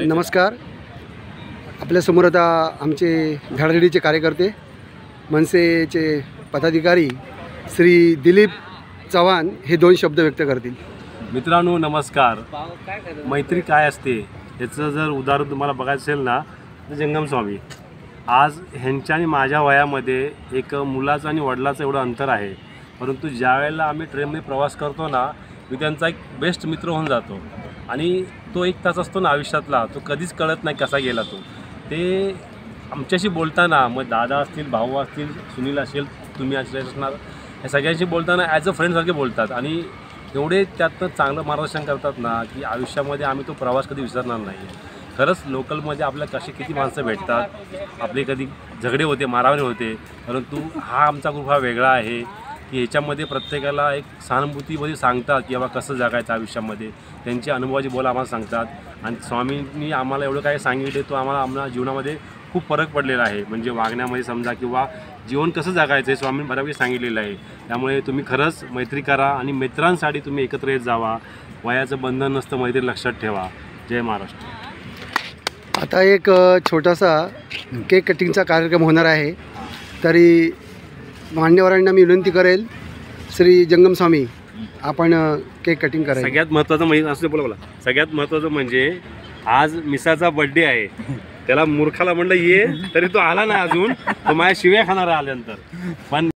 नमस्कार. आपल्यासमोर आता आमचे धडाडीचे कार्यकर्ते मनसेचे पदाधिकारी श्री दिलीप चव्हाण हे दोन शब्द व्यक्त करतील. मित्रांनो नमस्कार. मैत्री काय असते याचं जर उदाहरण तुम्हाला बघायचं असेल ना तर जंगम स्वामी. आज ह्यांच्या आणि माझ्या वयामध्ये एक मुलाचं आणि वडिलाचं एवढं अंतर आहे, परंतु ज्या वेळेला आम्ही ट्रेनमध्ये प्रवास करतो ना मी त्यांचा एक बेस्ट मित्र होऊन जातो. आणि तो एक तास असतो ना आयुष्यातला, तो कधीच कळत नाही कसा गेला तो. ते आमच्याशी बोलताना मग दादा असतील, भाऊ असतील, सुनील असेल, तुम्ही असणार, या सगळ्यांशी बोलताना ॲज अ फ्रेंडसारखे बोलतात आणि एवढे त्यातनं चांगलं मार्गदर्शन करतात ना की आयुष्यामध्ये आम्ही तो प्रवास कधी विसरणार नाही आहे. खरंच लोकलमध्ये आपल्याला कशी किती माणसं भेटतात, आपले कधी झगडे होते, मारामारी होते, परंतु हा आमचा ग्रुप हा वेगळा आहे की ह्याच्यामध्ये प्रत्येकाला एक सहानुभूतीमध्ये सांगतात की बाबा कसं जगायचं आयुष्यामध्ये. त्यांची अनुभवाची बोल आम्हाला सांगतात आणि स्वामींनी आम्हाला एवढं काय सांगितले तो आम्हाला आमच्या जीवनामध्ये खूप फरक पडलेला आहे. म्हणजे वागण्यामध्ये समजा किंवा जीवन कसं जगायचं हे स्वामींनी बऱ्यापैकी सांगितलेलं आहे. त्यामुळे तुम्ही खरंच मैत्री करा आणि मित्रांसाठी तुम्ही एकत्र येत जावा. वयाचं बंधन नसतं, मैत्री लक्षात ठेवा. जय महाराष्ट्र. आता एक छोटासा केक कटिंगचा कार्यक्रम होणार आहे, तरी मान्यवरांना मी विनंती करेल श्री जंगम स्वामी आपण केक कटिंग करायचं. सगळ्यात महत्त्वाचं म्हणजे असं बोला सगळ्यात महत्त्वाचं म्हणजे आज मिसाचा बड्डे आहे. त्याला मूर्खाला म्हणलं ये तरी तो आला नाही अजून, तो माझ्या शिव्या खाणार आल्यानंतर. पण